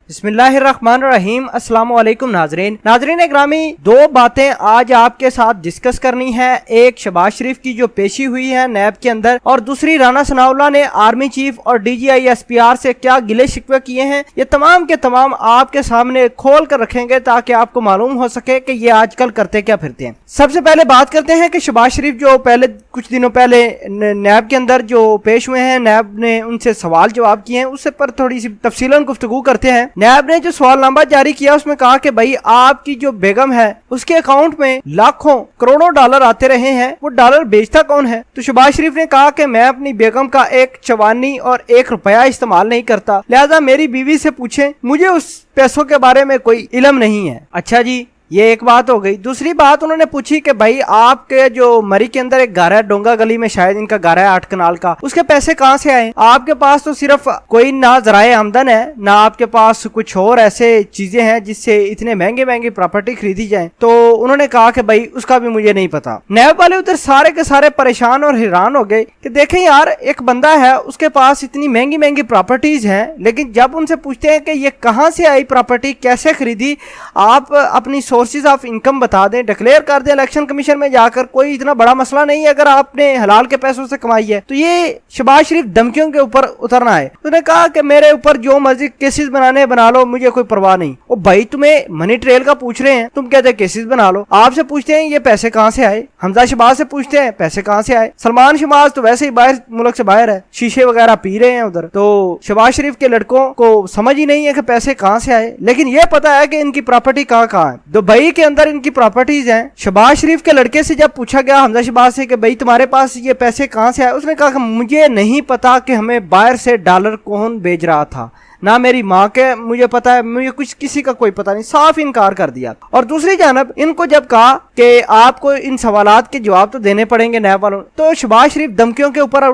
बिस्मिल्लाहिर्रहमानिर्रहीम। अस्सलाम वालेकुम नाजरीन ग्रामी, दो बातें आज आपके साथ डिस्कस करनी है। एक शहबाज शरीफ की जो पेशी हुई है नैब के अंदर, और दूसरी राना सनाउल्लाह ने आर्मी चीफ और DGI SPR से क्या गिले शिकवे किए हैं। ये तमाम के तमाम आपके सामने खोल कर रखेंगे ताकि आपको मालूम हो सके कि ये आजकल करते क्या फिरते हैं। सबसे पहले बात करते हैं कि शहबाज शरीफ जो पहले कुछ दिनों पहले नैब के अंदर जो पेश हुए हैं, नैब ने उनसे सवाल जवाब किए हैं, उससे पर थोड़ी सी तफसीलन गुफ्तगू करते हैं। नैब ने जो सवालनामा जारी किया उसमें कहा कि भाई आपकी जो बेगम है उसके अकाउंट में लाखों करोड़ों डॉलर आते रहे हैं, वो डॉलर बेचता कौन है। तो शहबाज शरीफ ने कहा कि मैं अपनी बेगम का एक चवानी और 1 रुपया इस्तेमाल नहीं करता, लिहाजा मेरी बीवी से पूछें, मुझे उस पैसों के बारे में कोई इल्म नहीं है। अच्छा जी, ये एक बात हो गई। दूसरी बात उन्होंने पूछी कि भाई आपके जो मरी के अंदर एक घर है, डोंगा गली में शायद इनका घर है 8 कनाल का, उसके पैसे कहाँ से आए। आपके पास तो सिर्फ कोई ना ज़राए आमदन है, ना आपके पास कुछ और ऐसे चीजें हैं जिससे इतने महंगे महंगी प्रॉपर्टी खरीदी जाए। तो उन्होंने कहा कि भाई उसका भी मुझे नहीं पता। नैब वाले उधर सारे के सारे परेशान और हैरान हो गए कि देखें यार, एक बंदा है उसके पास इतनी महंगी महंगी प्रॉपर्टीज हैं, लेकिन जब उनसे पूछते हैं कि ये कहाँ से आई प्रॉपर्टी, कैसे खरीदी, आप अपनी सोर्सेज ऑफ इनकम बता दें, डिक्लेयर कर दें इलेक्शन कमीशन में जाकर, कोई इतना बड़ा मसला नहीं है अगर आपने हलाल के पैसों से कमाई है। तो ये शहबाज शरीफ धमकियों के ऊपर उतरना है। उन्होंने कहा कि मेरे ऊपर जो मर्जी केसेस बनाने बना लो, मुझे कोई परवाह नहीं। ओ भाई, तुम्हें मनी ट्रेल का पूछ रहे हैं, तुम कहते हैं केसेस बना लो। आपसे पूछते हैं ये पैसे कहाँ से आए, हमजा शहबाज से पूछते हैं पैसे कहाँ से आए। सलमान शहबाज तो वैसे ही बाहर मुल्क से बाहर है, शीशे वगैरह पी रहे हैं उधर। तो शहबाज शरीफ के लड़कों को समझ ही नहीं है कि पैसे कहाँ से आए, लेकिन ये पता है कि इनकी प्रॉपर्टी कहाँ कहाँ है। दुबई के अंदर इनकी प्रॉपर्टीज हैं। शहबाज शरीफ के लड़के से जब पूछा गया हमजा शहबाज से कि भाई तुम्हारे पास ये पैसे कहाँ से आए, उसने कहा कि मुझे नहीं पता कि हमें बाहर से डॉलर कौन भेज रहा था, ना मेरी माँ के मुझे पता है, मुझे कुछ किसी का कोई पता नहीं, साफ इनकार कर दिया। और दूसरी जानब इनको जब कहा कि आपको इन सवालात के जवाब तो देने पड़ेंगे नैब वालों, तो शहबाज शरीफ धमकियों के ऊपर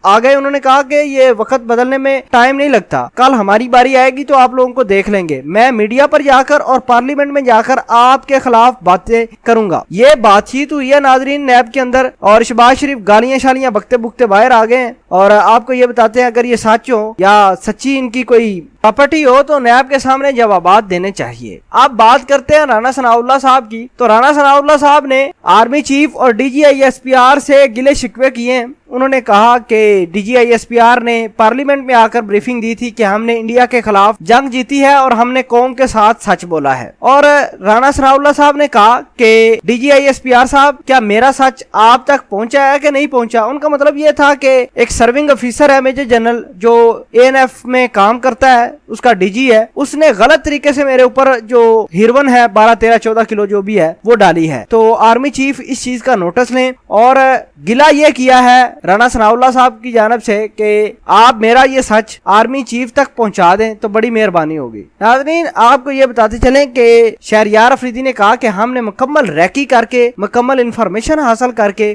आ गए। उन्होंने कहा कि ये वक्त बदलने में टाइम नहीं लगता, कल हमारी बारी आएगी तो आप लोगों को देख लेंगे, मैं मीडिया पर जाकर और पार्लियामेंट में जाकर आपके खिलाफ बातें करूंगा। ये बातचीत हुई है नाजरीन नैब के अंदर, और शहबाज शरीफ गालियां शालियां बकते बुकते बाहर आ गए हैं। और आपको ये बताते हैं, अगर ये सच हो या सच्ची इनकी कोई प्रॉपर्टी हो तो नैब के सामने जवाबात देने चाहिए। आप बात करते हैं राना सनाउल्लाह साहब की, तो राना सनाउल्लाह साहब ने आर्मी चीफ और DGI SPR से गिले शिकवे किए हैं। उन्होंने कहा कि DGI SPR ने पार्लियामेंट में आकर ब्रीफिंग दी थी कि हमने इंडिया के खिलाफ जंग जीती है और हमने कौम के साथ सच बोला है। और राना सनाउल्लाह साहब ने कहा कि DGI SPR साहब, क्या मेरा सच आप तक पहुंचा है कि नहीं पहुंचा। उनका मतलब ये था कि एक सर्विंग ऑफिसर है मेजर जनरल जो ANF में काम करता है, उसका DG है, उसने गलत तरीके से मेरे ऊपर जो हीरोइन है 12, 13, 14 किलो जो भी है वो डाली है। तो आर्मी चीफ इस चीज का नोटिस लें। और गिला ये किया है राना सनाउल्लाह साहब की जानब से कि आप मेरा ये सच आर्मी चीफ तक पहुंचा दें तो बड़ी मेहरबानी होगी। नाज़रीन, आपको ये बताते चलें कि शहरयार अफरीदी ने कहा कि हमने मुकम्मल रैकी करके, मुकम्मल इंफॉर्मेशन हासिल करके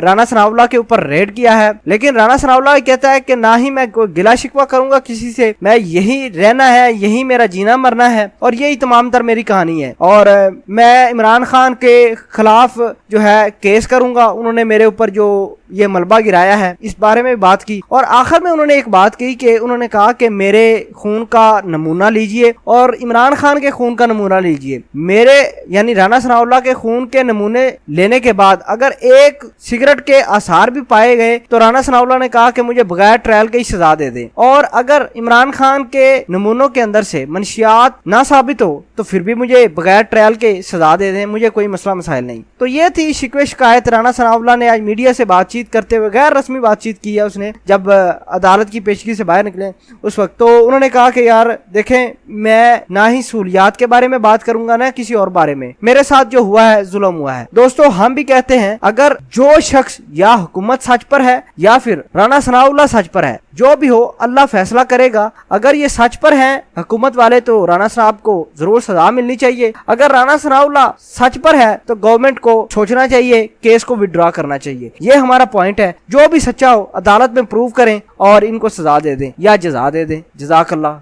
राना सनाउल्लाह के ऊपर रेड किया है। लेकिन राना सनाउल्लाह कहता है कि ना ही मैं कोई गिला शिकवा करूंगा किसी से, मैं यही रहना है, यही मेरा जीना मरना है और यही तमाम तर मेरी कहानी है। और मैं इमरान खान के खिलाफ जो है केस करूंगा, उन्होंने मेरे ऊपर जो ये मलबा गिराया है इस बारे में बात की। और आखिर में उन्होंने एक बात कही कि उन्होंने कहा कि मेरे खून का नमूना लीजिए और इमरान खान के खून का नमूना लीजिए। मेरे यानी राना सनाउल्लाह के खून के नमूने लेने के बाद अगर एक सिगरेट के आसार भी पाए गए तो राना सनाउल्लाह ने कहा कि मुझे बगैर ट्रायल की सजा दे दें। और अगर इमरान खान के नमूनों के अंदर से मनशियात ना साबित हो तो फिर भी मुझे बगैर ट्रायल के सजा दे दें, मुझे कोई मसला मसाइल नहीं। तो ये थी शिकवे शिकायत। राना सनाउल्लाह ने आज मीडिया से बातचीत करते हुए गैर रस्मी बातचीत की है उसने, जब अदालत की पेशगी से बाहर निकले उस वक्त। तो उन्होंने कहा कि यार देखें, मैं ना ही सहूलियात के बारे में बात करूंगा ना किसी और बारे में, मेरे साथ जो हुआ है जुल्म हुआ है। दोस्तों, हम भी कहते हैं अगर जो शख्स या हुकूमत सच पर है या फिर राना सनाउल्लाह सच पर है, जो भी हो अल्लाह फैसला करेगा। अगर ये सच पर हैं हुकूमत वाले तो राना साहब को जरूर सजा मिलनी चाहिए। अगर राना सनाउल्लाह सच पर है तो गवर्नमेंट को सोचना चाहिए, केस को विड्रॉ करना चाहिए। ये हमारा पॉइंट है। जो भी सच्चा हो अदालत में प्रूव करें और इनको सजा दे दें या जजा दे दें। जज़ाकल्लाह।